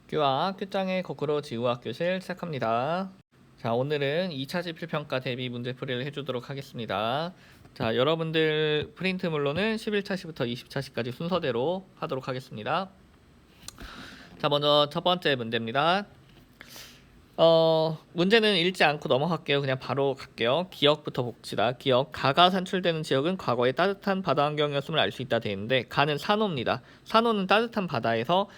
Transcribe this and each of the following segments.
교화 끝장의 거꾸로 지우학 교실 시작합니다. 자, 오늘은 2차 지필평가 대비 문제풀이를 해주도록 하겠습니다. 자, 여러분들 프린트물로는 11차시부터 20차시까지 순서대로 하도록 하겠습니다. 자, 먼저 첫 번째 문제입니다. 문제는 읽지 않고 넘어갈게요. 그냥 바로 갈게요. 기억부터 봅시다. 기억. 가가 산출되는 지역은 과거에 따뜻한 바다 환경이었음을 알 수 있다 되는데 가는 산호입니다. 산호는 따뜻한 바다에서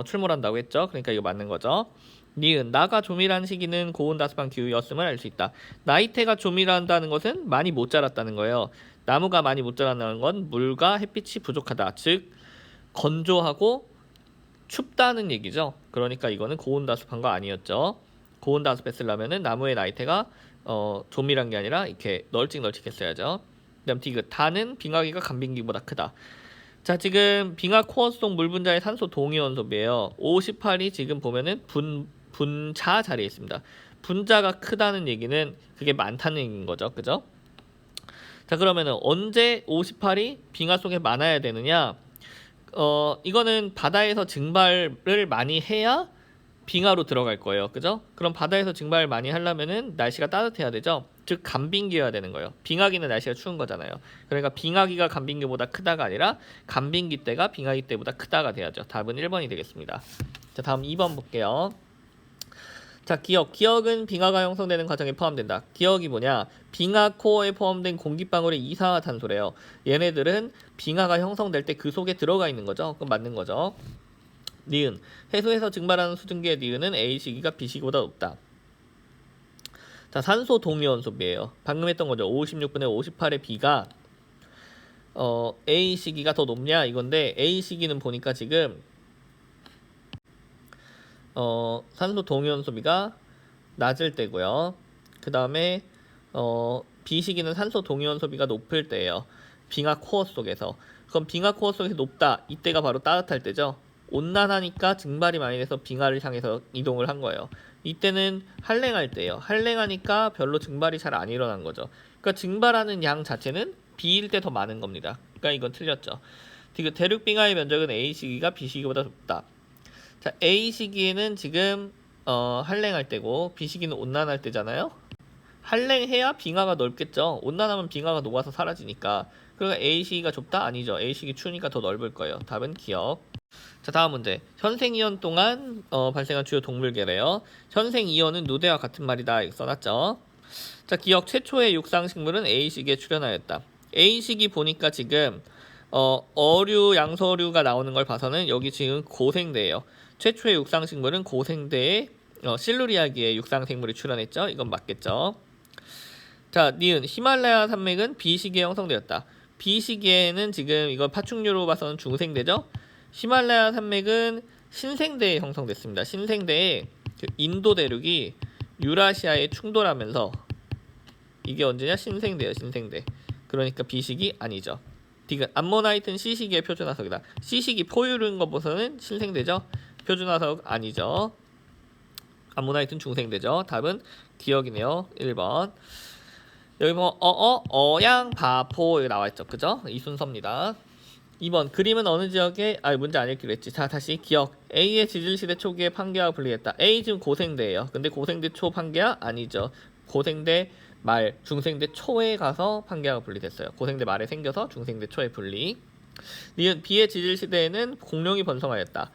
출몰한다고 했죠. 그러니까 이거 맞는 거죠. 니은 나가 조밀한 시기는 고온다습한 기후였음을 알 수 있다. 나이테가 조밀한다는 것은 많이 못 자랐다는 거예요. 나무가 많이 못 자란다는 건 물과 햇빛이 부족하다. 즉 건조하고 춥다는 얘기죠. 그러니까 이거는 고온다습한 거 아니었죠. 고온다습했으려면은 나무의 나이테가 조밀한 게 아니라 이렇게 널찍널찍했어야죠. 그다음 디귿 다는 빙하기가 간빙기보다 크다. 자, 지금 빙하 코어 속 물 분자의 산소 동위 원소비예요. 58이 지금 보면은 분자 자리에 있습니다. 분자가 크다는 얘기는 그게 많다는 얘기인 거죠. 그죠? 자, 그러면은 언제 58이 빙하 속에 많아야 되느냐? 이거는 바다에서 증발을 많이 해야 빙하로 들어갈 거예요. 그죠? 그럼 바다에서 증발을 많이 하려면은 날씨가 따뜻해야 되죠. 즉 간빙기여야 되는 거예요. 빙하기는 날씨가 추운 거잖아요. 그러니까 빙하기가 간빙기보다 크다가 아니라 간빙기 때가 빙하기 때보다 크다가 돼야죠. 답은 1번이 되겠습니다. 자, 다음 2번 볼게요. 자, 기억은 빙하가 형성되는 과정에 포함된다. 기억이 뭐냐? 빙하 코어에 포함된 공기방울의 이산화탄소래요. 얘네들은 빙하가 형성될 때 그 속에 들어가 있는 거죠. 그럼 맞는 거죠. 니은 해수에서 증발하는 수증기의 니은은 A 시기가 B 시기보다 높다. 자, 산소 동위원소비예요. 방금 했던 거죠. 56분의 58의 B가 A 시기가 더 높냐 이건데 A 시기는 보니까 지금 산소 동위원소비가 낮을 때고요. 그 다음에 B 시기는 산소 동위원소비가 높을 때예요. 빙하 코어 속에서. 그럼 빙하 코어 속에서 높다. 이때가 바로 따뜻할 때죠. 온난하니까 증발이 많이 돼서 빙하를 향해서 이동을 한 거예요. 이때는 한랭할 때예요. 한랭하니까 별로 증발이 잘 안 일어난 거죠. 그러니까 증발하는 양 자체는 B일 때 더 많은 겁니다. 그러니까 이건 틀렸죠. 대륙 빙하의 면적은 A 시기가 B 시기보다 높다. 자, A 시기에는 지금 한랭할 때고 B 시기는 온난할 때잖아요. 한랭해야 빙하가 넓겠죠. 온난하면 빙하가 녹아서 사라지니까. 그러니까 A 시기가 좁다? 아니죠. A 시기 추우니까 더 넓을 거예요. 답은 기억. 자, 다음 문제. 현생이온 동안 발생한 주요 동물계래요. 현생이온은 누대와 같은 말이다. 이렇게 써놨죠. 자, 기억 최초의 육상식물은 A 시기에 출현하였다. A 시기 보니까 지금 어류, 양서류가 나오는 걸 봐서는 여기 지금 고생대예요. 최초의 육상식물은 고생대에 실루리아기의 육상생물이 출현했죠. 이건 맞겠죠. 자, 니은 히말라야 산맥은 B시기에 형성되었다. B시기에는 지금 이거 파충류로 봐서는 중생대죠. 히말라야 산맥은 신생대에 형성됐습니다. 신생대에 인도 대륙이 유라시아에 충돌하면서 이게 언제냐? 신생대예요. 신생대. 그러니까 B시기 아니죠. 디귿 암모나이트는 C시기의 표준화석이다. C시기 포유류인 거 보서는 신생대죠. 표준화석 아니죠. 암모나이트는 중생대죠. 답은 기억이네요. 1번. 여기 보면 어양, 바포 여기 나와있죠. 그죠? 이 순서입니다. 2번 그림은 어느 지역에 문제 안 읽기로 했지. 자, 다시 기억. A의 지질시대 초기에 판게아가 분리했다. A 지금 고생대예요. 근데 고생대 초 판게아 아니죠. 고생대 말, 중생대 초에 가서 판게아가 분리됐어요. 고생대 말에 생겨서 중생대 초에 분리. 니은 B의 지질시대에는 공룡이 번성하였다.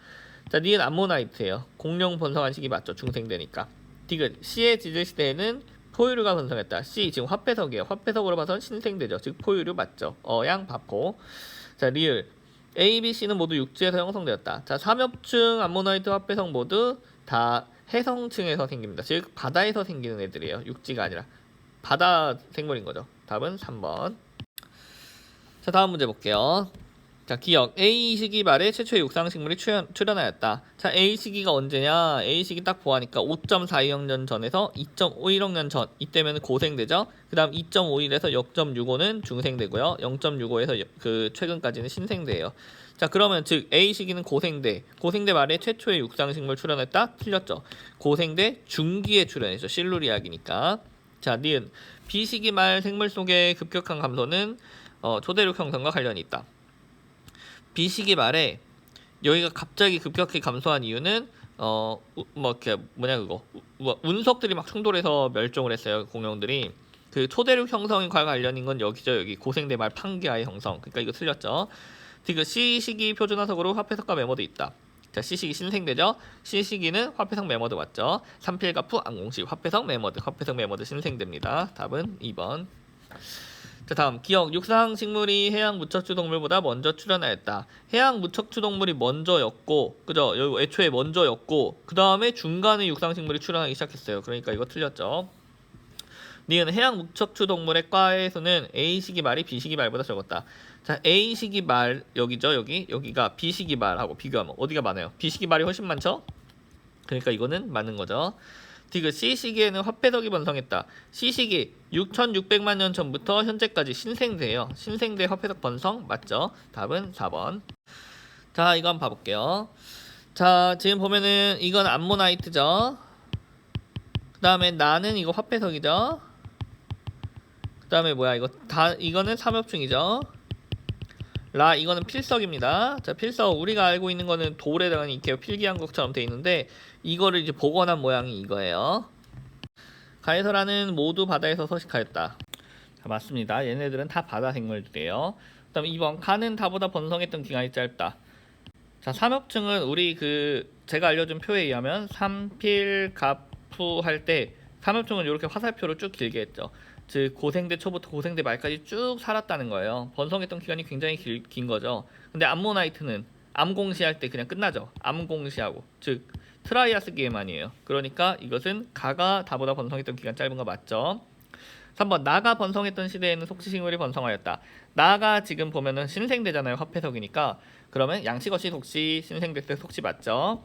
자, 니은 암모나이트예요. 공룡 번성한 시기 맞죠? 중생대니까. 디귿 C의 지질시대에는 포유류가 번성했다. C 지금 화폐석이에요. 화폐석으로 봐서는 신생대죠. 즉 포유류 맞죠? 양, 바포. 자, 리을 A, B, C는 모두 육지에서 형성되었다. 자, 삼엽층 암모나이트 화폐석 모두 다 해성층에서 생깁니다. 즉 바다에서 생기는 애들이에요. 육지가 아니라 바다 생물인 거죠. 답은 3번. 자, 다음 문제 볼게요. 자, 기억. A 시기 말에 최초의 육상식물이 출현하였다. 자, A 시기가 언제냐? A 시기 딱 보아니까 5.42억 년 전에서 2.51억 년 전. 이때면 고생대죠. 그 다음 2.51에서 0.65는 중생대고요. 0.65에서 그 최근까지는 신생대예요. 자, 그러면 즉 A 시기는 고생대. 고생대 말에 최초의 육상식물 출현했다? 틀렸죠. 고생대 중기에 출현했죠. 실루리아기니까. 자, 니은 B 시기 말 생물 속의 급격한 감소는 초대륙 형성과 관련이 있다. B시기 말에 여기가 갑자기 급격히 감소한 이유는 뭐 이렇게 뭐냐 그거 운석들이 막 충돌해서 멸종을 했어요. 공룡들이. 그 초대륙 형성과 관련인 건 여기죠. 여기 고생대 말 판기아의 형성. 그러니까 이거 틀렸죠. 지금 C시기 표준화석으로 화폐석과 메모도 있다. 자, C시기 신생대죠. C시기는 화폐석 메모드 맞죠. 삼필가프 안공식 화폐석 메모드 신생대입니다. 답은 2번. 자, 다음 기억 육상 식물이 해양 무척추 동물보다 먼저 출현하였다. 해양 무척추 동물이 먼저였고, 그죠? 여기 애초에 먼저였고, 그 다음에 중간에 육상 식물이 출현하기 시작했어요. 그러니까 이거 틀렸죠. 니은 해양 무척추 동물의 과에서는 A시기 말이 B시기 말보다 적었다. 자, A시기 말 여기죠. 여기가 B시기 말하고 비교하면 어디가 많아요? B시기 말이 훨씬 많죠? 그러니까 이거는 맞는 거죠. 디귿 C시기에는 화폐석이 번성했다. C시기 6,600만 년 전부터 현재까지 신생대예요. 신생대 화폐석 번성 맞죠? 답은 4번. 자, 이거 한번 봐볼게요. 자, 지금 보면은 이건 암모나이트죠. 그 다음에 나는 이거 화폐석이죠. 그 다음에 뭐야 이거는 삼엽충이죠. 라 이거는 필석입니다. 자, 필석 우리가 알고 있는 거는 돌에다가 이렇게 필기한 것처럼 돼 있는데 이거를 이제 복원한 모양이 이거예요. 가해서라는 모두 바다에서 서식하였다. 자, 맞습니다. 얘네들은 다 바다 생물들이에요. 그다음 2번 가는 다보다 번성했던 기간이 짧다. 자, 삼엽충은 우리 제가 알려준 표에 의하면 삼필갑푸 할 때 삼엽충은 이렇게 화살표로 쭉 길게 했죠. 즉 고생대 초부터 고생대 말까지 쭉 살았다는 거예요. 번성했던 기간이 굉장히 긴 거죠. 근데 암모나이트는 암공시할 때 그냥 끝나죠. 암공시하고 즉 트라이아스 기에만이에요. 그러니까 이것은 가가 다보다 번성했던 기간 짧은 거 맞죠? 3번 나가 번성했던 시대에는 속시식물이 번성하였다. 나가 지금 보면은 신생대잖아요. 화폐석이니까. 그러면 양치거시 속시 신생대 때 속시 맞죠?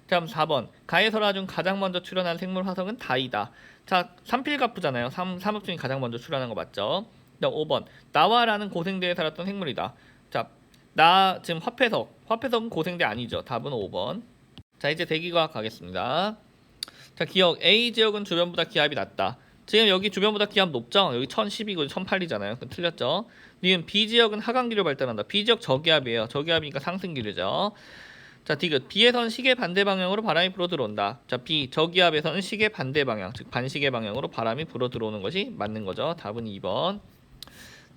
다음 4번 가에서라 중 가장 먼저 출현한 생물 화석은 다이다. 자, 삼필가프잖아요. 삼엽 중에 가장 먼저 출현한 거 맞죠? 그다음 5번 나와라는 고생대에 살았던 생물이다. 자, 나 지금 화폐석은 고생대 아니죠. 답은 5번. 자, 이제 대기과학 가겠습니다. 자, 기억 A 지역은 주변보다 기압이 낮다. 지금 여기 주변보다 기압 높죠? 여기 1012고 1008이잖아요. 그럼 틀렸죠? 니은 B 지역은 하강기류 발달한다. B 지역 저기압이에요. 저기압이니까 상승기류죠. 자, 디귿 B에선 시계 반대 방향으로 바람이 불어 들어온다. 자, B 저기압에서는 시계 반대 방향, 즉 반시계 방향으로 바람이 불어 들어오는 것이 맞는 거죠. 답은 2번.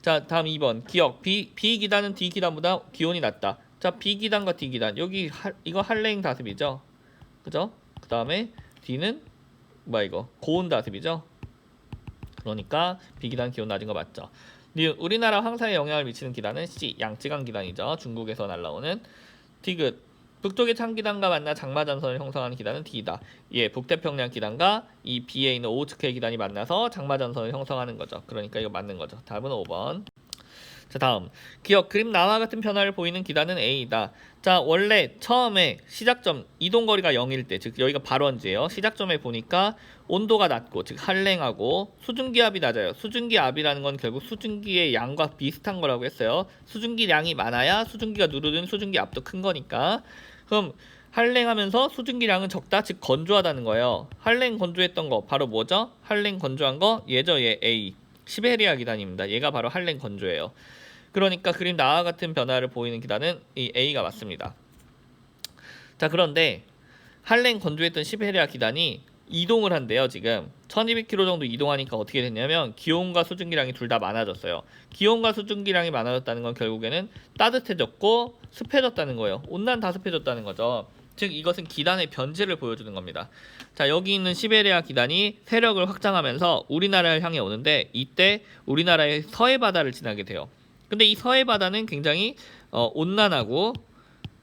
자, 다음 2번 기억 B 기단은 D 기단보다 기온이 낮다. 자, B 기단과 D 기단 여기 이거 한랭 다습이죠. 그죠? 그 다음에 D는 뭐야 이거 고온 다습이죠. 그러니까 B 기단 기온 낮은 거 맞죠. 우리나라 황사에 영향을 미치는 기단은 C 양쯔강 기단이죠. 중국에서 날라오는. 디귿 북쪽의 창기단과 만나 장마전선을 형성하는 기단은 D다. 예, 북태평양 기단과 이 B에 있는 오호츠크의 기단이 만나서 장마전선을 형성하는 거죠. 그러니까 이거 맞는 거죠. 답은 5번. 자, 다음 기억 그림 나와 같은 변화를 보이는 기단은 A다. 자, 원래 처음에 시작점 이동거리가 0일 때, 즉 여기가 발원지예요. 시작점에 보니까 온도가 낮고 즉 한랭하고 수증기압이 낮아요. 수증기압이라는 건 결국 수증기의 양과 비슷한 거라고 했어요. 수증기량이 많아야 수증기가 누르는 수증기압도 큰 거니까. 그럼 한랭하면서 수증기량은 적다, 즉 건조하다는 거예요. 한랭 건조했던 거 바로 뭐죠? 한랭 건조한 거 얘죠. 얘 A 시베리아 기단입니다. 얘가 바로 한랭 건조예요. 그러니까 그림 나와 같은 변화를 보이는 기단은 이 A가 맞습니다. 자, 그런데 한랭 건조했던 시베리아 기단이 이동을 한대요. 지금 1200km 정도 이동하니까 어떻게 됐냐면 기온과 수증기량이 둘 다 많아졌어요. 기온과 수증기량이 많아졌다는 건 결국에는 따뜻해졌고 습해졌다는 거예요. 온난 다습해졌다는 거죠. 즉 이것은 기단의 변질을 보여주는 겁니다. 자, 여기 있는 시베리아 기단이 세력을 확장하면서 우리나라를 향해 오는데 이때 우리나라의 서해 바다를 지나게 돼요. 근데 이 서해 바다는 굉장히 온난하고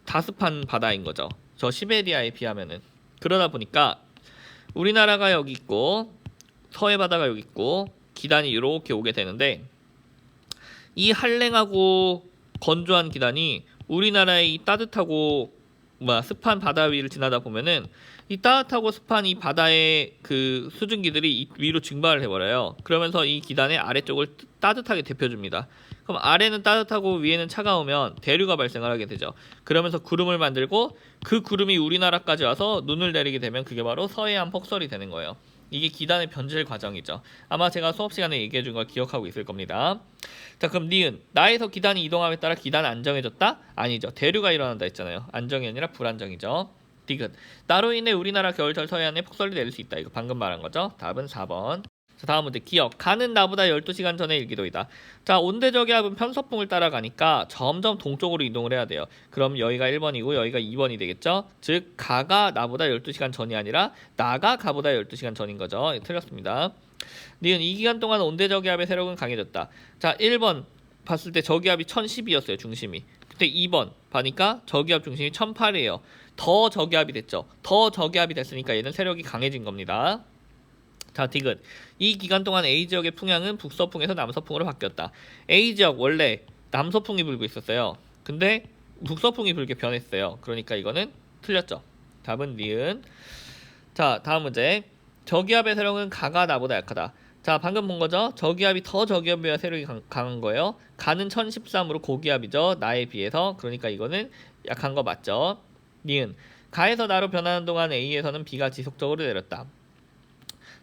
다습한 바다인 거죠. 저 시베리아에 비하면은. 그러다 보니까 우리나라가 여기 있고 서해 바다가 여기 있고 기단이 이렇게 오게 되는데 이 한랭하고 건조한 기단이 우리나라의 이 따뜻하고 습한 바다 위를 지나다 보면은 이 따뜻하고 습한 이 바다의 그 수증기들이 위로 증발을 해버려요. 그러면서 이 기단의 아래쪽을 따뜻하게 데펴줍니다. 그럼 아래는 따뜻하고 위에는 차가우면 대류가 발생을 하게 되죠. 그러면서 구름을 만들고 그 구름이 우리나라까지 와서 눈을 내리게 되면 그게 바로 서해안 폭설이 되는 거예요. 이게 기단의 변질 과정이죠. 아마 제가 수업 시간에 얘기해 준 걸 기억하고 있을 겁니다. 자, 그럼 니은 나에서 기단이 이동함에 따라 기단은 안정해졌다? 아니죠. 대류가 일어난다 했잖아요. 안정이 아니라 불안정이죠. 디귿. 나로 인해 우리나라 겨울철 서해안에 폭설이 내릴 수 있다. 이거 방금 말한 거죠. 답은 4번. 자, 다음 문제. 기억. 가는 나보다 12시간 전에 일기도이다. 자, 온대저기압은 편서풍을 따라가니까 점점 동쪽으로 이동을 해야 돼요. 그럼 여기가 1번이고 여기가 2번이 되겠죠. 즉 가가 나보다 12시간 전이 아니라 나가 가보다 12시간 전인 거죠. 틀렸습니다. 니은 이 기간 동안 온대저기압의 세력은 강해졌다. 자, 1번 봤을 때 저기압이 1012였어요. 중심이. 근데 2번 봐니까 저기압 중심이 1008이에요. 더 저기압이 됐죠. 더 저기압이 됐으니까 얘는 세력이 강해진 겁니다. 자, 디귿. 이 기간 동안 A지역의 풍향은 북서풍에서 남서풍으로 바뀌었다. A지역 원래 남서풍이 불고 있었어요. 근데 북서풍이 불게 변했어요. 그러니까 이거는 틀렸죠. 답은 니은. 자, 다음 문제. 저기압의 세력은 가가 나보다 약하다. 자, 방금 본 거죠? 저기압이 더 저기압이어야 세력이 강한 거예요. 가는 1013으로 고기압이죠. 나에 비해서. 그러니까 이거는 약한 거 맞죠? 니은. 가에서 나로 변하는 동안 A에서는 B가 지속적으로 내렸다.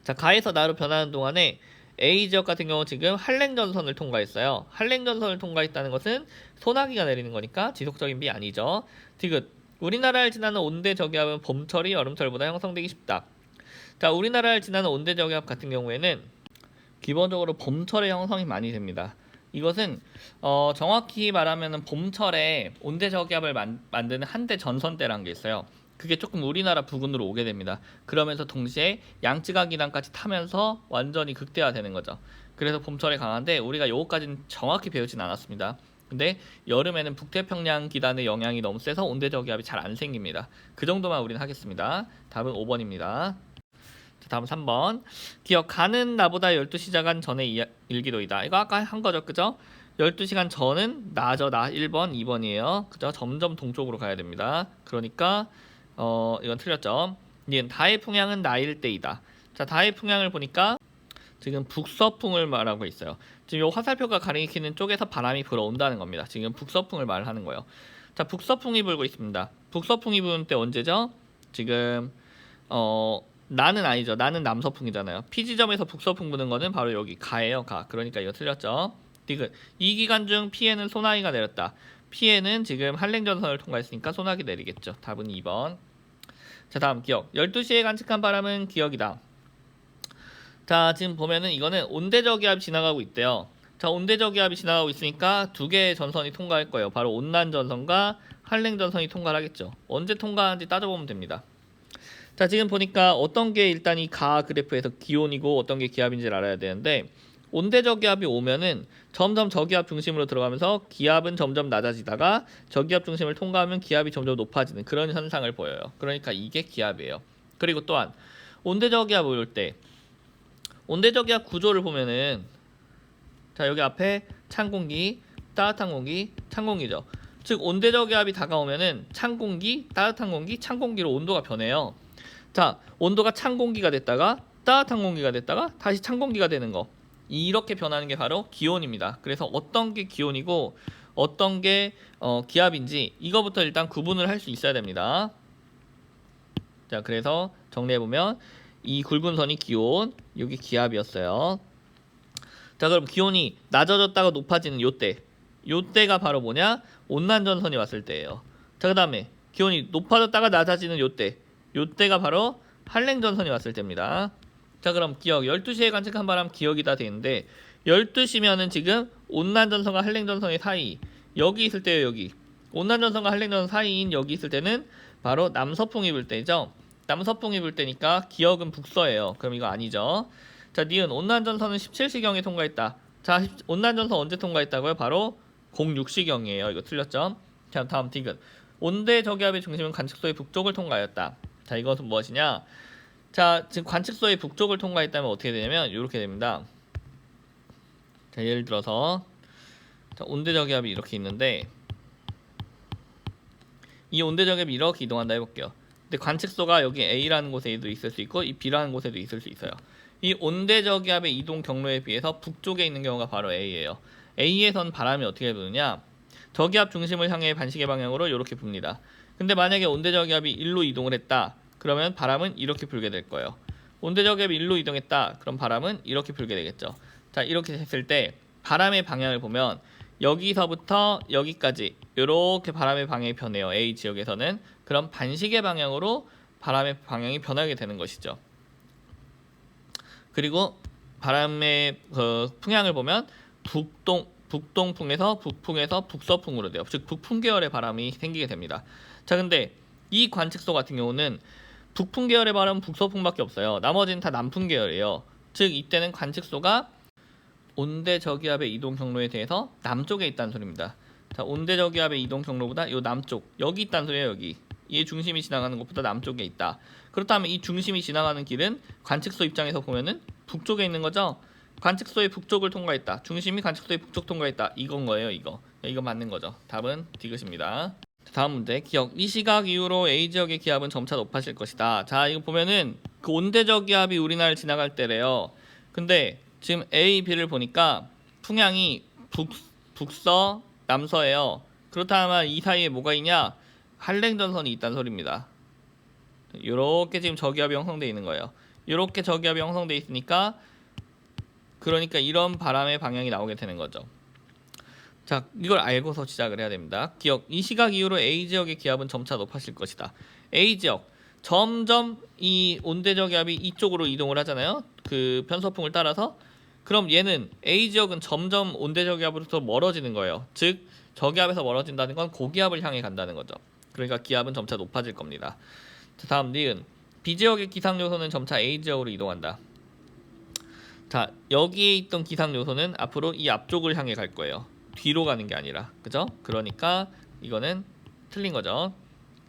자, 가에서 나로 변하는 동안에 A지역 같은 경우 지금 한랭전선을 통과했어요. 한랭전선을 통과했다는 것은 소나기가 내리는 거니까 지속적인 비 아니죠. 디귿. 우리나라를 지나는 온대 저기압은 봄철이 여름철보다 형성되기 쉽다. 자, 우리나라를 지나는 온대 저기압 같은 경우에는 기본적으로 봄철에 형성이 많이 됩니다. 이것은 정확히 말하면 봄철에 온대 저기압을 만드는 한대 전선대라는 게 있어요. 그게 조금 우리나라 부근으로 오게 됩니다. 그러면서 동시에 양쯔강 기단까지 타면서 완전히 극대화되는 거죠. 그래서 봄철에 강한데 우리가 요거까지는 정확히 배우진 않았습니다. 근데 여름에는 북태평양 기단의 영향이 너무 세서 온대 저기압이 잘 안 생깁니다. 그 정도만 우리는 하겠습니다. 답은 5번입니다. 다음 3번. 기억. 가는 나보다 12시간 전에 일기도이다. 이거 아까 한 거죠. 그죠? 12시간 전은 나죠. 나 1번, 2번이에요. 그죠? 점점 동쪽으로 가야 됩니다. 그러니까 이건 틀렸죠. 니은 다의 풍향은 나일 때이다. 자, 다의 풍향을 보니까 지금 북서풍을 말하고 있어요. 지금 이 화살표가 가리키는 쪽에서 바람이 불어온다는 겁니다. 지금 북서풍을 말하는 거예요. 자, 북서풍이 불고 있습니다. 북서풍이 부는 때 언제죠? 지금 나는 아니죠. 나는 남서풍이잖아요. P지점에서 북서풍 부는 거는 바로 여기 가예요. 가. 그러니까 이거 틀렸죠. 디귿. 이 기간 중 P에는 소나기가 내렸다. P에는 지금 한랭전선을 통과했으니까 소나기 내리겠죠. 답은 2번. 자, 다음 기억. 12시에 관측한 바람은 기억이다. 자, 지금 보면은 이거는 온대저기압이 지나가고 있대요. 자, 온대저기압이 지나가고 있으니까 두 개의 전선이 통과할 거예요. 바로 온난전선과 한랭전선이 통과를 하겠죠. 언제 통과하는지 따져보면 됩니다. 자, 지금 보니까 어떤 게 일단 이 가 그래프에서 기온이고 어떤 게 기압인지를 알아야 되는데 온대저기압이 오면은 점점 저기압 중심으로 들어가면서 기압은 점점 낮아지다가 저기압 중심을 통과하면 기압이 점점 높아지는 그런 현상을 보여요. 그러니까 이게 기압이에요. 그리고 또한 온대저기압 올 때 온대저기압 구조를 보면은 자, 여기 앞에 찬 공기, 따뜻한 공기, 찬 공기죠. 즉 온대저기압이 다가오면은 찬 공기, 따뜻한 공기, 찬 공기로 온도가 변해요. 자, 온도가 찬 공기가 됐다가 따뜻한 공기가 됐다가 다시 찬 공기가 되는 거. 이렇게 변하는 게 바로 기온입니다. 그래서 어떤 게 기온이고 어떤 게 기압인지 이거부터 일단 구분을 할 수 있어야 됩니다. 자, 그래서 정리해보면 이 굵은 선이 기온, 여기 기압이었어요. 자, 그럼 기온이 낮아졌다가 높아지는 요때가 바로 뭐냐? 온난전선이 왔을 때예요. 자, 그 다음에 기온이 높아졌다가 낮아지는 요때가 바로 한랭전선이 왔을 때입니다. 자, 그럼 기억. 12시에 관측한 바람 기억이다 되는데 12시면은 지금 온난전선과 한랭전선의 사이 여기 있을 때예요. 여기 온난전선과 한랭전선 사이인 여기 있을 때는 바로 남서풍이 불 때죠. 남서풍이 불 때니까 기억은 북서예요. 그럼 이거 아니죠. 자, 니은 온난전선은 17시경에 통과했다. 자, 온난전선 언제 통과했다고요? 바로 06시경이에요. 이거 틀렸죠. 자, 다음 디귿. 온대 저기압의 중심은 관측소의 북쪽을 통과하였다. 자, 이것은 무엇이냐? 자, 지금 관측소의 북쪽을 통과했다면 어떻게 되냐면 이렇게 됩니다. 자, 예를 들어서 자, 온대저기압이 이렇게 있는데 이 온대저기압이 이렇게 이동한다 해볼게요. 근데 관측소가 여기 A라는 곳에도 있을 수 있고 이 B라는 곳에도 있을 수 있어요. 이 온대저기압의 이동 경로에 비해서 북쪽에 있는 경우가 바로 A예요. A에선 바람이 어떻게 부느냐? 저기압 중심을 향해 반시계 방향으로 이렇게 붑니다. 근데 만약에 온대저기압이 1로 이동을 했다. 그러면 바람은 이렇게 불게 될 거예요. 온대저기압이 1로 이동했다. 그럼 바람은 이렇게 불게 되겠죠. 자, 이렇게 했을 때 바람의 방향을 보면 여기서부터 여기까지 이렇게 바람의 방향이 변해요. A 지역에서는. 그럼 반시계 방향으로 바람의 방향이 변하게 되는 것이죠. 그리고 바람의 풍향을 보면 북동풍에서 북풍에서 북서풍으로 돼요. 즉 북풍 계열의 바람이 생기게 됩니다. 자, 근데 이 관측소 같은 경우는 북풍 계열의 바람은 북서풍밖에 없어요. 나머지는 다 남풍 계열이에요. 즉 이때는 관측소가 온대저기압의 이동 경로에 대해서 남쪽에 있다는 소리입니다. 자, 온대저기압의 이동 경로보다 요 남쪽, 여기 있다는 소리예요. 여기. 이 중심이 지나가는 것보다 남쪽에 있다. 그렇다면 이 중심이 지나가는 길은 관측소 입장에서 보면은 북쪽에 있는 거죠. 관측소의 북쪽을 통과했다. 중심이 관측소의 북쪽 통과했다. 이건 거예요. 이거 맞는 거죠. 답은 디귿입니다. 다음 문제. 기억. 이 시각 이후로 A 지역의 기압은 점차 높아질 것이다. 자, 이거 보면은 그 온대저기압이 우리나라를 지나갈 때래요. 근데 지금 A, B를 보니까 풍향이 북서, 남서예요. 그렇다면 이 사이에 뭐가 있냐? 한랭전선이 있다는 소리입니다. 요렇게 지금 저기압이 형성되어 있는 거예요. 요렇게 저기압이 형성되어 있으니까 그러니까 이런 바람의 방향이 나오게 되는 거죠. 자, 이걸 알고서 시작을 해야 됩니다. 기억. 이 시각 이후로 A 지역의 기압은 점차 높아질 것이다. A 지역. 점점 이 온대저기압이 이쪽으로 이동을 하잖아요. 그 편서풍을 따라서. 그럼 얘는 A 지역은 점점 온대저기압으로부터 멀어지는 거예요. 즉 저기압에서 멀어진다는 건 고기압을 향해 간다는 거죠. 그러니까 기압은 점차 높아질 겁니다. 자, 다음 니은. B 지역의 기상 요소는 점차 A 지역으로 이동한다. 자, 여기에 있던 기상 요소는 앞으로 이 앞쪽을 향해 갈 거예요. 뒤로 가는 게 아니라, 그죠? 그러니까 이거는 틀린 거죠.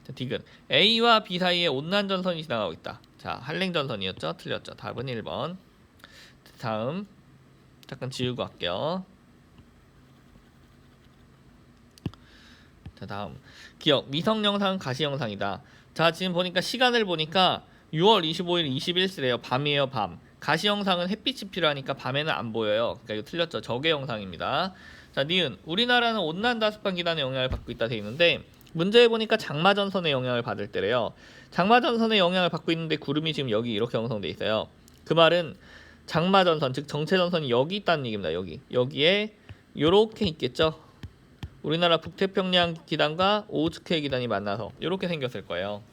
자, 디귿. A와 B 사이에 온난전선이 지나가고 있다. 자, 한랭전선이었죠? 틀렸죠. 답은 1번. 다음 잠깐 지우고 할게요. 자, 다음. 기억. 미성 영상은 가시 영상이다. 자, 지금 보니까 시간을 보니까 6월 25일 21시래요. 밤이에요, 밤. 가시 영상은 햇빛이 필요하니까 밤에는 안 보여요. 그러니까 이거 틀렸죠. 적의 영상입니다. 자, 니은. 우리나라는 온난 다습한 기단의 영향을 받고 있다 돼 있는데 문제에 보니까 장마전선의 영향을 받을 때래요. 장마전선의 영향을 받고 있는데 구름이 지금 여기 이렇게 형성돼 있어요. 그 말은 장마전선, 즉 정체전선이 여기 있다는 얘기입니다. 여기에 요렇게 있겠죠. 우리나라 북태평양 기단과 오호츠크의 기단이 만나서 이렇게 생겼을 거예요.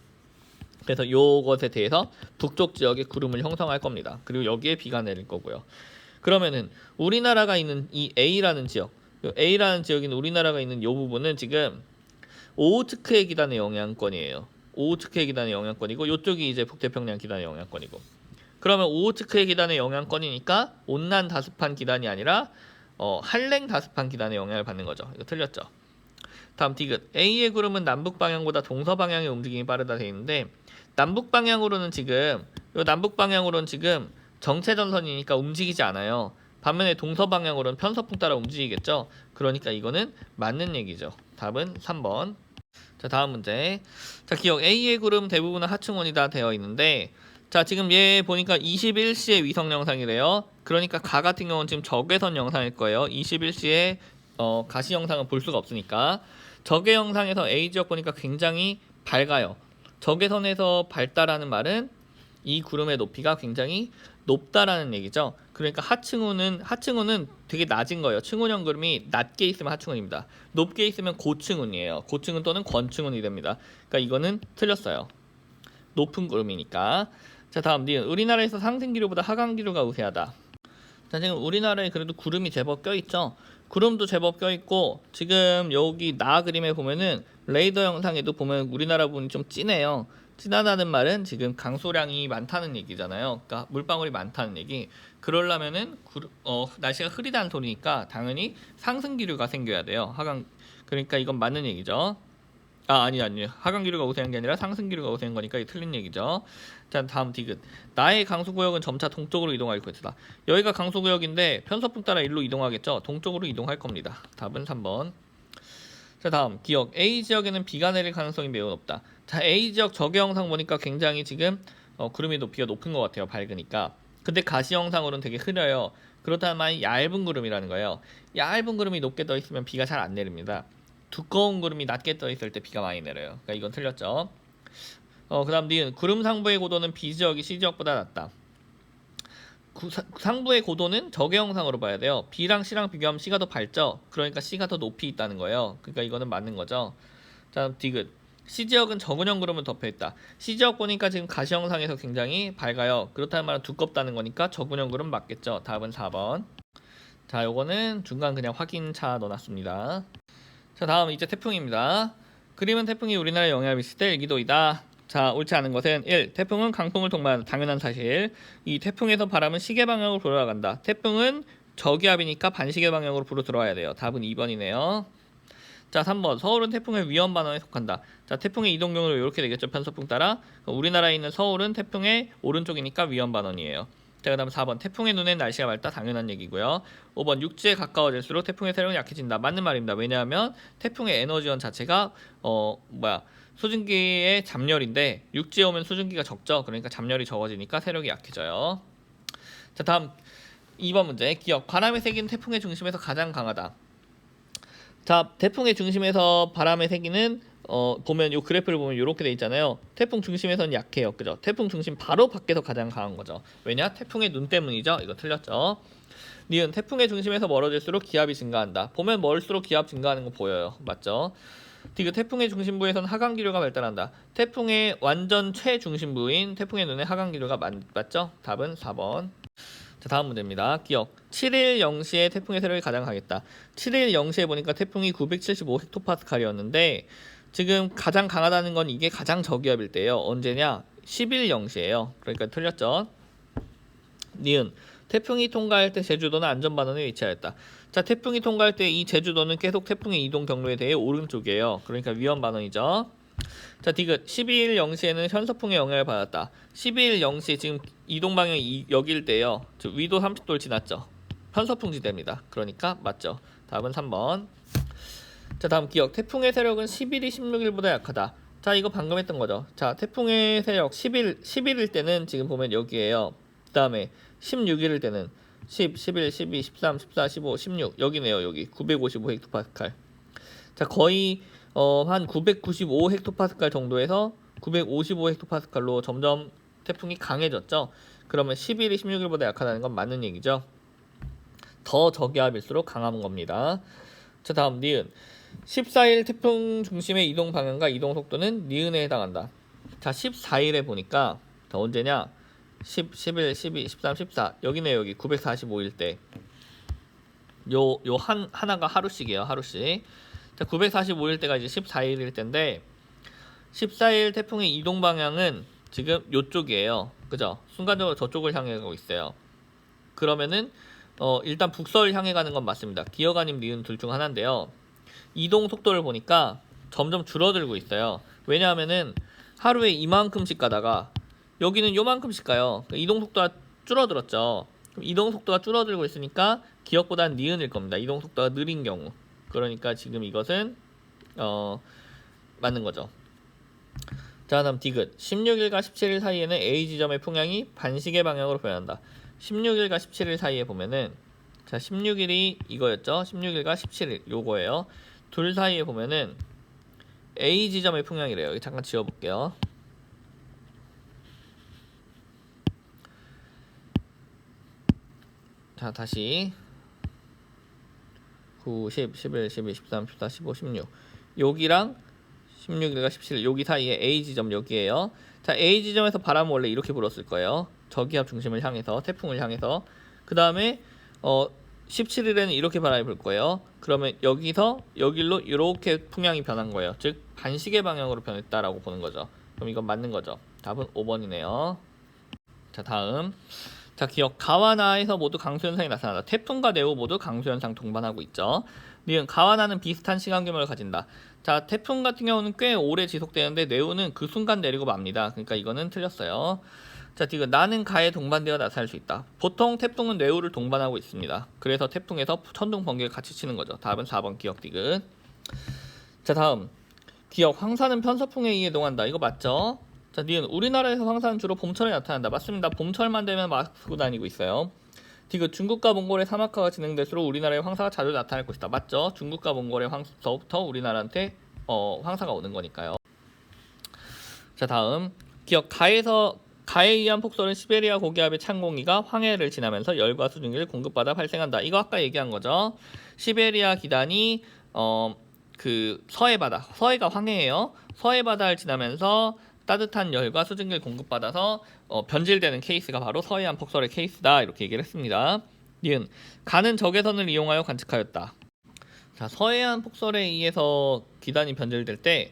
그래서 요것에 대해서 북쪽 지역에 구름을 형성할 겁니다. 그리고 여기에 비가 내릴 거고요. 그러면은 우리나라가 있는 이 A라는 지역, A라는 지역인 우리나라가 있는 요 부분은 지금 오호츠크의 기단의 영향권이에요. 오호츠크의 기단의 영향권이고 이쪽이 이제 북태평양 기단의 영향권이고. 그러면 오호츠크의 기단의 영향권이니까 온난 다습한 기단이 아니라 한랭 다습한 기단의 영향을 받는 거죠. 이거 틀렸죠. 다음 디귿. A의 구름은 남북 방향보다 동서 방향의 움직임이 빠르다 되어 있는데 남북 방향으로는 지금 정체전선이니까 움직이지 않아요. 반면에 동서 방향으로는 편서풍 따라 움직이겠죠. 그러니까 이거는 맞는 얘기죠. 답은 3번. 자, 다음 문제. 자, 기억. A의 구름 대부분은 하층원이다 되어 있는데 자, 지금 얘 보니까 21시의 위성 영상이래요. 그러니까 가 같은 경우는 지금 적외선 영상일 거예요. 21시에 가시 영상은 볼 수가 없으니까. 적외 영상에서 A 지역 보니까 굉장히 밝아요. 적외선에서 밝다라는 말은 이 구름의 높이가 굉장히 높다라는 얘기죠. 그러니까 하층운은 되게 낮은 거예요. 층운형 구름이 낮게 있으면 하층운입니다. 높게 있으면 고층운이에요. 고층운 또는 권층운이 됩니다. 그러니까 이거는 틀렸어요. 높은 구름이니까. 자, 다음 니은. 우리나라에서 상승 기류보다 하강 기류가 우세하다. 자, 지금 우리나라에 그래도 구름이 제법 껴있죠. 구름도 제법 껴있고 지금 여기 나 그림에 보면은 레이더 영상에도 보면 우리나라 부분이 좀 진해요. 진하다는 말은 지금 강수량이 많다는 얘기잖아요. 그러니까 물방울이 많다는 얘기. 그러려면은 날씨가 흐리다는 소리니까 당연히 상승 기류가 생겨야 돼요. 그러니까 이건 맞는 얘기죠. 아니요. 하강 기류가 우세한 게 아니라 상승 기류가 우세한 거니까 이게 틀린 얘기죠. 자, 다음 디귿. 나의 강수구역은 점차 동쪽으로 이동할 것이다. 여기가 강수구역인데 편서풍 따라 일로 이동하겠죠. 동쪽으로 이동할 겁니다. 답은 3번. 자, 다음 기억. A 지역에는 비가 내릴 가능성이 매우 높다. 자, A 지역 적외 영상 보니까 굉장히 지금 구름의 높이가 높은 것 같아요. 밝으니까. 근데 가시 영상으로는 되게 흐려요. 그렇다면 얇은 구름이라는 거예요. 얇은 구름이 높게 떠 있으면 비가 잘 안 내립니다. 두꺼운 구름이 낮게 떠 있을 때 비가 많이 내려요. 그러니까 이건 틀렸죠. 그 다음 니은. 구름 상부의 고도는 B 지역이 C 지역보다 낮다. 상부의 고도는 적외형상으로 봐야 돼요. B랑 C랑 비교하면 C가 더 밝죠. 그러니까 C가 더 높이 있다는 거예요. 그러니까 이거는 맞는 거죠. 자, 디귿. C지역은 적은형 그림을 덮여있다. C지역 보니까 지금 가시형상에서 굉장히 밝아요. 그렇다는 말은 두껍다는 거니까 적은형 그림 맞겠죠. 답은 4번. 자, 요거는 중간 그냥 확인차 넣어놨습니다. 자, 다음 이제 태풍입니다. 그림은 태풍이 우리나라에 영향을 미칠 때 일기도이다. 자, 옳지 않은 것은 1. 태풍은 강풍을 동반한다. 당연한 사실. 2. 태풍에서 바람은 시계 방향으로 불어 나간다. 태풍은 저기압이니까 반시계 방향으로 불어 들어와야 돼요. 답은 2번이네요. 자, 3번. 서울은 태풍의 위험 반원에 속한다. 자, 태풍의 이동 경로로 이렇게 되겠죠. 편서풍 따라. 우리나라에 있는 서울은 태풍의 오른쪽이니까 위험 반원이에요. 자, 그 다음 4번. 태풍의 눈엔 날씨가 맑다. 당연한 얘기고요. 5번. 육지에 가까워질수록 태풍의 세력은 약해진다. 맞는 말입니다. 왜냐하면 태풍의 에너지원 자체가 수증기의 잡열인데 육지에 오면 수증기가 적죠. 그러니까 잡열이 적어지니까 세력이 약해져요. 자, 다음 2번 문제. 기억. 바람의 세기는 태풍의 중심에서 가장 강하다. 자, 태풍의 중심에서 바람의 세기는 보면 요 그래프를 보면 이렇게 돼 있잖아요. 태풍 중심에서는 약해요. 그죠? 태풍 중심 바로 밖에서 가장 강한 거죠. 왜냐? 태풍의 눈 때문이죠. 이거 틀렸죠. 니은 태풍의 중심에서 멀어질수록 기압이 증가한다. 보면 멀수록 기압 증가하는 거 보여요. 맞죠? 디귿. 태풍의 중심부에서는 하강 기류가 발달한다. 태풍의 완전 최중심부인 태풍의 눈에 하강 기류가 맞죠? 답은 4번. 자, 다음 문제입니다. 기억. 7일 0시에 태풍의 세력이 가장 강했다. 7일 0시에 보니까 태풍이 975헥토파스칼이었는데 지금 가장 강하다는 건 이게 가장 저기압일 때예요. 언제냐? 10일 0시예요. 그러니까 틀렸죠. 니은. 태풍이 통과할 때 제주도는 안전반원에 위치하였다. 자, 태풍이 통과할 때 이 제주도는 계속 태풍의 이동 경로에 대해 오른쪽이에요. 그러니까 위험 반원이죠. 자, 디귿. 12일 0시에는 현서풍의 영향을 받았다. 12일 0시 지금 이동 방향이 여기일 때요. 즉 위도 30도를 지났죠. 현서풍 지대입니다. 그러니까 맞죠. 답은 3번. 자, 다음 기억. 태풍의 세력은 11이 16일보다 약하다. 자, 이거 방금 했던 거죠. 자, 태풍의 세력 11일 때는 지금 보면 여기에요. 그 다음에 16일일 때는 10, 11, 12, 13, 14, 15, 16 여기네요. 여기 955헥토파스칼. 자, 거의 한 995헥토파스칼 정도에서 955헥토파스칼로 점점 태풍이 강해졌죠. 그러면 11이 16일보다 약하다는 건 맞는 얘기죠. 더 저기압일수록 강한 겁니다. 자, 다음 니은. 14일 태풍 중심의 이동 방향과 이동 속도는 니은에 해당한다. 자, 14일에 보니까 언제냐? 10, 11, 12, 13, 14 여기네요. 여기 945일 때. 하나가 하루씩이에요. 하루씩. 자, 945일 때가 이제 14일일 때인데 14일 태풍의 이동 방향은 지금 요쪽이에요. 그죠? 순간적으로 저쪽을 향해 가고 있어요. 그러면은 일단 북서를 향해 가는 건 맞습니다. 기억 아님 니은 둘 중 하나인데요. 이동 속도를 보니까 점점 줄어들고 있어요. 왜냐하면은 하루에 이만큼씩 가다가 여기는 요만큼씩 가요. 이동 속도가 줄어들었죠. 그럼 이동 속도가 줄어들고 있으니까 기억보다는 니은일 겁니다. 이동 속도가 느린 경우. 그러니까 지금 이것은 맞는 거죠. 자, 다음 디귿. 16일과 17일 사이에는 A 지점의 풍향이 반시계 방향으로 변한다. 16일과 17일 사이에 보면은 자, 16일이 이거였죠. 16일과 17일 요거예요. 둘 사이에 보면은 A 지점의 풍향이래요. 여기 잠깐 지워볼게요. 자, 다시 9, 10, 11, 12, 13, 14, 15, 16 여기랑 16일과 17일 여기 사이에 A 지점 여기에요. 자, A 지점에서 바람은 원래 이렇게 불었을 거예요. 저기압 중심을 향해서 태풍을 향해서. 그 다음에 17일에는 이렇게 바람이 불 거예요. 그러면 여기서 여길로 이렇게 풍향이 변한 거예요. 즉 반시계 방향으로 변했다라고 보는 거죠. 그럼 이건 맞는 거죠. 답은 5번이네요. 자, 다음. 자, 기억. 가와 나에서 모두 강수현상이 나타난다. 태풍과 네오 모두 강수현상 동반하고 있죠. 니은. 가와 나는 비슷한 시간 규모를 가진다. 자, 태풍 같은 경우는 꽤 오래 지속되는데 네오는 그 순간 내리고 맙니다. 그러니까 이거는 틀렸어요. 자, 디귿. 나는 가에 동반되어 나타날 수 있다. 보통 태풍은 네오를 동반하고 있습니다. 그래서 태풍에서 천둥 번개를 같이 치는 거죠. 답은 4번 기억 디귿. 자, 다음. 기억. 황사는 편서풍에 의해 이동한다. 이거 맞죠? 자, 니은. 우리나라에서 황사는 주로 봄철에 나타난다. 맞습니다. 봄철만 되면 마스크 쓰고 다니고 있어요. 디귿. 중국과 몽골의 사막화가 진행될수록 우리나라에 황사가 자주 나타날 것이다. 맞죠? 중국과 몽골의 황사부터 우리나라한테 황사가 오는 거니까요. 자, 다음. 기억. 가에서 가에 의한 폭설은 시베리아 고기압의 찬 공기가 황해를 지나면서 열과 수증기를 공급받아 발생한다. 이거 아까 얘기한 거죠. 시베리아 기단이 그 서해가 황해예요. 서해 바다를 지나면서 따뜻한 열과 수증기를 공급받아서 변질되는 케이스가 바로 서해안 폭설의 케이스다. 이렇게 얘기를 했습니다. 니은 가는 적외선을 이용하여 관측하였다. 자, 서해안 폭설에 의해서 기단이 변질될 때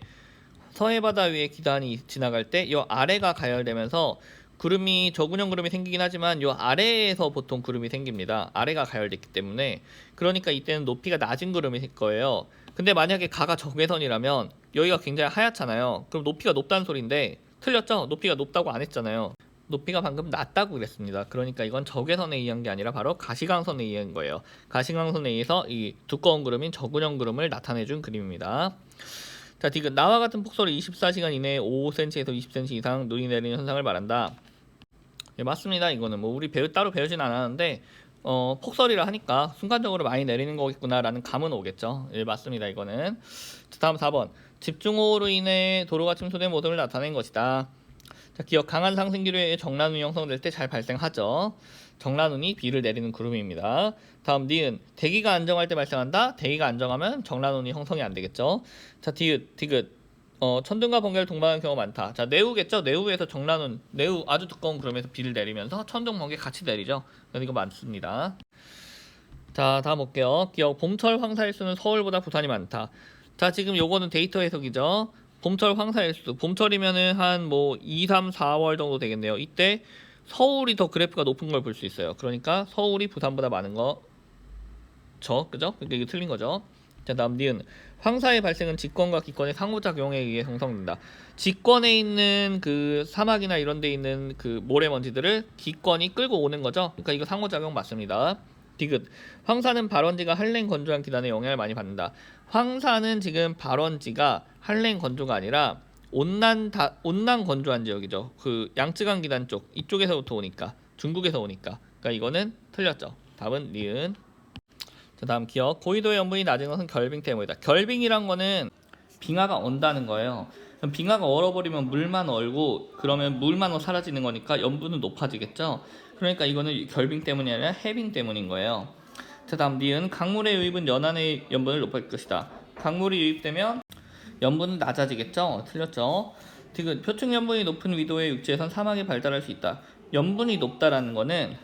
서해 바다 위에 기단이 지나갈 때 이 아래가 가열되면서 구름이 저군형 구름이 생기긴 하지만 이 아래에서 보통 구름이 생깁니다. 아래가 가열됐기 때문에 그러니까 이때는 높이가 낮은 구름이 생 거예요. 근데 만약에 가가 적외선이라면 여기가 굉장히 하얗잖아요. 그럼 높이가 높다는 소리인데 틀렸죠? 높이가 높다고 안 했잖아요. 높이가 방금 낮다고 그랬습니다. 그러니까 이건 적외선에 의한 게 아니라 바로 가시광선에 의한 거예요. 가시광선에 의해서 이 두꺼운 구름인 저군형 구름을 나타내준 그림입니다. 자, 디귿 나와 같은 폭설이 24시간 이내에 5cm에서 20cm 이상 눈이 내리는 현상을 말한다. 예, 맞습니다. 이거는 뭐 우리 따로 배우진 않았는데 폭설이라 하니까 순간적으로 많이 내리는 거겠구나라는 감은 오겠죠. 예, 맞습니다. 이거는. 자, 다음 4번. 집중호우로 인해 도로가 침수된 모습을 나타낸 것이다. 자, 기억 강한 상승기류에 의해 정란운이 형성될 때 잘 발생하죠. 정란운이 비를 내리는 구름입니다. 다음 니은 대기가 안정할 때 발생한다. 대기가 안정하면 정란운이 형성이 안 되겠죠. 자, 디귿 천둥과 번개를 동반하는 경우가 많다. 자, 내우겠죠. 내우에서 정란운, 내우 아주 두꺼운 구름에서 비를 내리면서 천둥 번개 같이 내리죠. 그래서 이거 많습니다. 자, 다음 볼게요. 기억 봄철 황사일수는 서울보다 부산이 많다. 자, 지금 요거는 데이터 해석이죠. 봄철 황사일수. 봄철이면은 한 뭐 2, 3, 4월 정도 되겠네요. 이때 서울이 더 그래프가 높은 걸 볼 수 있어요. 그러니까 서울이 부산보다 많은 거죠. 그죠? 그러니까 이게 틀린 거죠. 자, 다음 니은 황사의 발생은 직권과 기권의 상호작용에 의해 형성된다. 직권에 있는 그 사막이나 이런 데 있는 그 모래먼지들을 기권이 끌고 오는 거죠. 그러니까 이거 상호작용 맞습니다. 디귿 황사는 발원지가 한랭 건조한 기단에 영향을 많이 받는다. 황사는 지금 발원지가 한랭 건조가 아니라 온난 건조한 지역이죠. 그 양쯔강 기단 쪽 이쪽에서부터 오니까 중국에서 오니까. 그러니까 이거는 틀렸죠. 답은 니은. 자, 다음 기억 고위도의 염분이 낮은 것은 결빙 때문이다. 결빙이란 거는 빙하가 언다는 거예요. 그럼 빙하가 얼어버리면 물만 얼고 그러면 물만 사라지는 거니까 염분은 높아지겠죠. 그러니까 이거는 결빙 때문이 아니라 해빙 때문인 거예요. 자, 다음 니은 강물의 유입은 연안의 염분을 높일 것이다. 강물이 유입되면 염분은 낮아지겠죠. 틀렸죠. 디귿 표층 염분이 높은 위도의 육지에선 사막이 발달할 수 있다. 염분이 높다라는 거는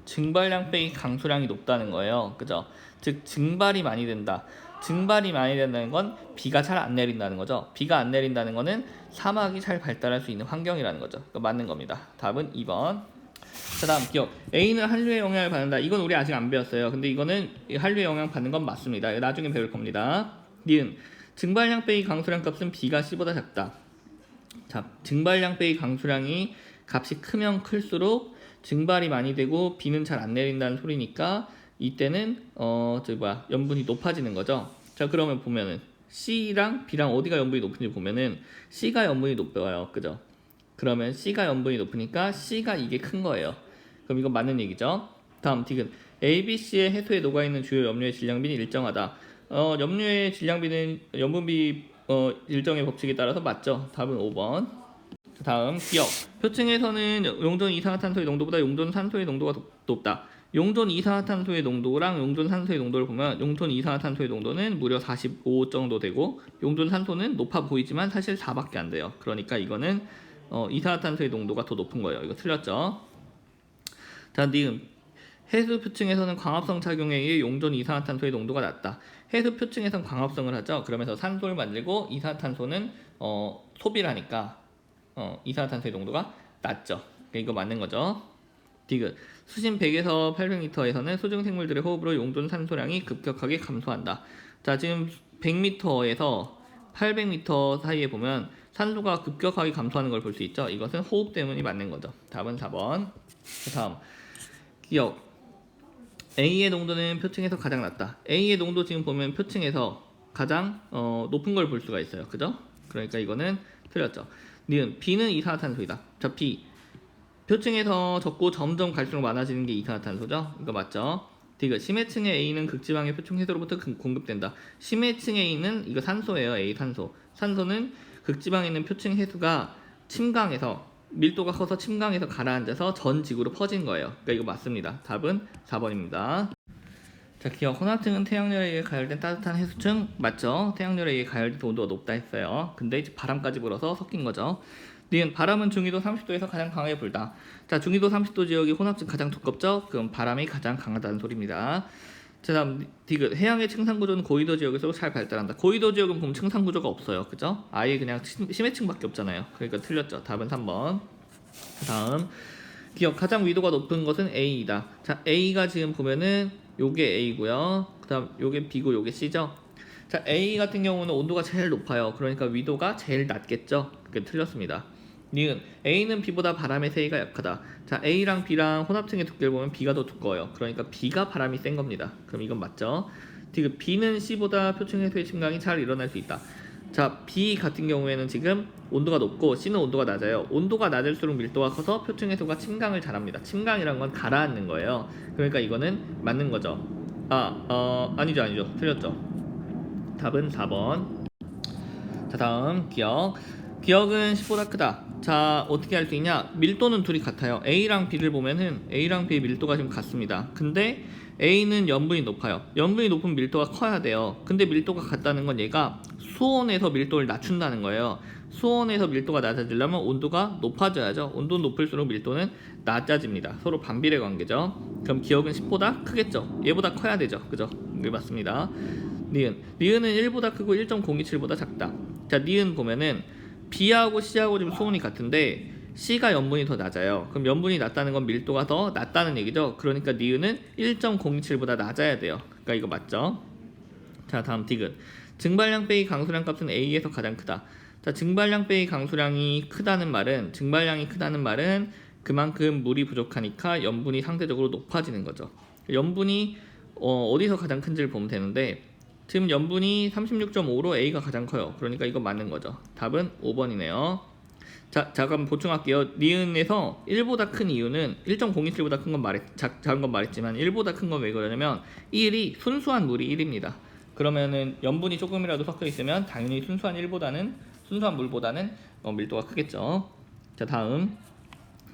증발량 빼기 강수량이 높다는 거예요. 그죠? 즉 증발이 많이 된다. 증발이 많이 된다는 건 비가 잘 안 내린다는 거죠. 비가 안 내린다는 거는 사막이 잘 발달할 수 있는 환경이라는 거죠. 그러니까 맞는 겁니다. 답은 2번. 자, 다음 기억 A는 한류의 영향을 받는다. 이건 우리 아직 안 배웠어요. 근데 이거는 한류의 영향 받는 건 맞습니다. 나중에 배울 겁니다. 니은 증발량 빼기 강수량 값은 B가 C보다 작다. 자, 증발량 빼기 강수량이 값이 크면 클수록 증발이 많이 되고 비는 잘 안 내린다는 소리니까 이때는 염분이 높아지는 거죠. 자, 그러면 보면은 C랑 B랑 어디가 염분이 높은지 보면은 C가 염분이 높아요. 그죠? 그러면 C가 염분이 높으니까 C가 이게 큰 거예요. 그럼 이건 맞는 얘기죠. 다음 디귿 A, B, C의 해수에 녹아있는 주요 염료의 질량비는 일정하다. 염료의 질량비는 염분비 일정의 법칙에 따라서 맞죠. 답은 5번. 다음 기억 표층에서는 용존 이산화탄소의 농도보다 용존 산소의 농도가 높다. 용존 이산화탄소의 농도랑 용존 산소의 농도를 보면 용존 이산화탄소의 농도는 무려 45 정도 되고 용존 산소는 높아 보이지만 사실 4밖에 안 돼요. 그러니까 이거는 이산화탄소의 농도가 더 높은 거예요. 이거 틀렸죠. 자, 니은 해수 표층에서는 광합성 작용에 의해 용존 이산화탄소의 농도가 낮다. 해수 표층에서는 광합성을 하죠. 그러면서 산소를 만들고 이산화탄소는 소비를 하니까 이산화탄소의 농도가 낮죠. 그러니까 이거 맞는 거죠. 디귿 수심 100에서 800m에서는 수중 생물들의 호흡으로 용존 산소량이 급격하게 감소한다. 자, 지금 100m에서 800m 사이에 보면 산소가 급격하게 감소하는 걸 볼 수 있죠. 이것은 호흡 때문이 맞는 거죠. 답은 4번. 다음 기억 A의 농도는 표층에서 가장 낮다. A의 농도 지금 보면 표층에서 가장 높은 걸 볼 수가 있어요. 그죠? 그러니까 이거는 틀렸죠. 니은 B는 이산화탄소이다. 자, B 표층에서 적고 점점 갈수록 많아지는 게 이산화탄소죠. 이거 맞죠? 디귿 심해층의 A는 극지방의 표층 해소로부터 공급된다. 심해층에 있는 이거 산소예요. A 산소. 산소는 극지방에 있는 표층 해수가 침강에서 밀도가 커서 침강에서 가라앉아서 전 지구로 퍼진 거예요. 그러니까 이거 맞습니다. 답은 4번입니다. 자, 기억 혼합층은 태양열에 의해 가열된 따뜻한 해수층 맞죠? 태양열에 의해 가열돼서 온도가 높다 했어요. 근데 이제 바람까지 불어서 섞인 거죠. 니은 바람은 중위도 30도에서 가장 강하게 불다. 자, 중위도 30도 지역이 혼합층 가장 두껍죠? 그럼 바람이 가장 강하다는 소리입니다. 자, 다음 디귿 해양의 층상 구조는 고위도 지역에서 잘 발달한다. 고위도 지역은 보면 층상 구조가 없어요. 그죠? 아예 그냥 심해층밖에 없잖아요. 그러니까 틀렸죠. 답은 3번. 다음 기억 가장 위도가 높은 것은 A이다. 자, A가 지금 보면은 요게 A고요. 그다음 요게 B고 요게 C죠. 자, A 같은 경우는 온도가 제일 높아요. 그러니까 위도가 제일 낮겠죠. 그게 틀렸습니다. 니은 A는 B보다 바람의 세기가 약하다. 자, A랑 B랑 혼합층의 두께를 보면 B가 더 두꺼워요. 그러니까 B가 바람이 센 겁니다. 그럼 이건 맞죠? 지금 B는 C보다 표층 해소의 침강이 잘 일어날 수 있다. 자, B 같은 경우에는 지금 온도가 높고 C는 온도가 낮아요. 온도가 낮을수록 밀도가 커서 표층 해소가 침강을 잘합니다. 침강이란 건 가라앉는 거예요. 그러니까 이거는 맞는 거죠. 아니죠. 틀렸죠. 답은 4번. 자, 다음 기억. 기억은 10보다 크다. 자, 어떻게 할 수 있냐? 밀도는 둘이 같아요. A랑 B를 보면은 A랑 B의 밀도가 지금 같습니다. 근데 A는 염분이 높아요. 염분이 높은 밀도가 커야 돼요. 근데 밀도가 같다는 건 얘가 수온에서 밀도를 낮춘다는 거예요. 수온에서 밀도가 낮아지려면 온도가 높아져야죠. 온도는 높을수록 밀도는 낮아집니다. 서로 반비례 관계죠. 그럼 기억은 10보다 크겠죠. 얘보다 커야 되죠. 그죠? 이게 맞습니다. 니은. 니은은 1보다 크고 1.027보다 작다. 자, 니은 보면은 B하고 C하고 지금 수온이 같은데 C가 염분이 더 낮아요. 그럼 염분이 낮다는 건 밀도가 더 낮다는 얘기죠. 그러니까 니은은 1.027보다 낮아야 돼요. 그러니까 이거 맞죠? 자, 다음 디귿. 증발량 빼기 강수량 값은 A에서 가장 크다. 자, 증발량 빼기 강수량이 크다는 말은 증발량이 크다는 말은 그만큼 물이 부족하니까 염분이 상대적으로 높아지는 거죠. 염분이 어디서 가장 큰지를 보면 되는데 지금 염분이 36.5로 A가 가장 커요. 그러니까 이거 맞는 거죠. 답은 5번이네요. 자, 잠깐 보충할게요. 니은에서 1보다 큰 이유는 1.027보다 큰 건 작은 건 말했지만 1보다 큰 건 왜 그러냐면 1이 순수한 물이 1입니다. 그러면은 염분이 조금이라도 섞여 있으면 당연히 순수한 물보다는 밀도가 크겠죠. 자, 다음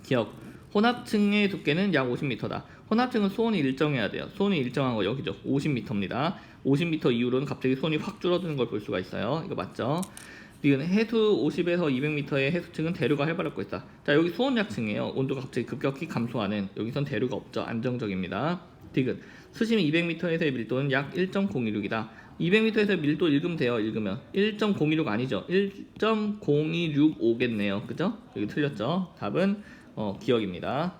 기억. 혼합층의 두께는 약 50m다. 혼합층은 수온이 일정해야 돼요. 수온이 일정한 거 여기죠. 50m입니다. 50m 이후로는 갑자기 수온이 확 줄어드는 걸 볼 수가 있어요. 이거 맞죠? 니은 해수 50에서 200m의 해수층은 대류가 활발하고 있다. 자, 여기 수온약층이에요. 온도가 갑자기 급격히 감소하는. 여기선 대류가 없죠. 안정적입니다. 디귿. 수심 200m에서의 밀도는 약 1.026이다. 200m에서 밀도 읽으면 돼요. 읽으면 1.026 아니죠. 1.0265겠네요. 그죠? 여기 틀렸죠? 답은 기억입니다.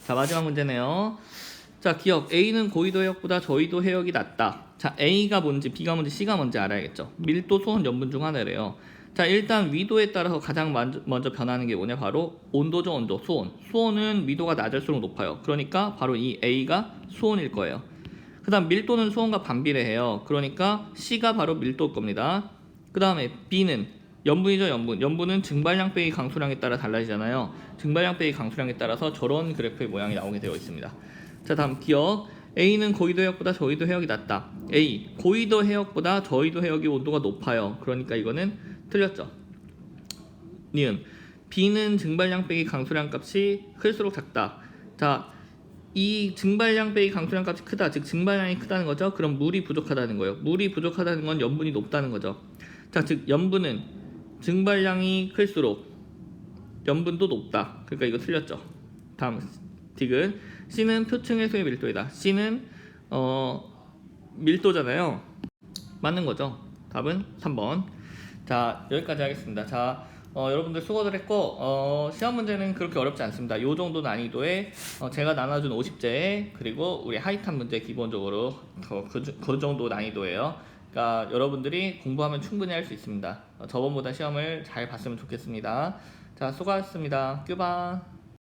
자, 마지막 문제네요. 자, 기억. A는 고위도 해역보다 저위도 해역이 낮다. 자, A가 뭔지 B가 뭔지 C가 뭔지 알아야겠죠. 밀도, 수온, 염분 중 하나래요. 자, 일단 위도에 따라서 가장 먼저 변하는 게 뭐냐? 바로 온도죠. 온도, 수온. 수온은 위도가 낮을수록 높아요. 그러니까 바로 이 A가 수온일 거예요. 그 다음 밀도는 수온과 반비례해요. 그러니까 C가 바로 밀도일 겁니다. 그 다음에 B는 염분이죠. 염분은 증발량 빼기 강수량에 따라 달라지잖아요. 증발량 빼기 강수량에 따라서 저런 그래프의 모양이 나오게 되어 있습니다. 자, 다음 기억. A는 고위도 해역보다 저위도 해역이 낮다. A. 고위도 해역보다 저위도 해역이 온도가 높아요. 그러니까 이거는 틀렸죠. 니은. B는 증발량 빼기 강수량 값이 클수록 작다. 자, 이 증발량 빼기 강수량 값이 크다. 즉 증발량이 크다는 거죠. 그럼 물이 부족하다는 거예요. 물이 부족하다는 건 염분이 높다는 거죠. 자, 즉 염분은 증발량이 클수록 염분도 높다. 그러니까 이거 틀렸죠. 다음 디귿. C는 표층 해소의 밀도이다. C는 밀도잖아요. 맞는 거죠. 답은 3번. 자, 여기까지 하겠습니다. 자, 여러분들 수고들 했고 시험 문제는 그렇게 어렵지 않습니다. 요 정도 난이도에 제가 나눠준 50제 그리고 우리 하이탑 문제 기본적으로 그 정도 난이도예요. 그러니까 여러분들이 공부하면 충분히 할 수 있습니다. 저번보다 시험을 잘 봤으면 좋겠습니다. 자, 수고하셨습니다. 큐바.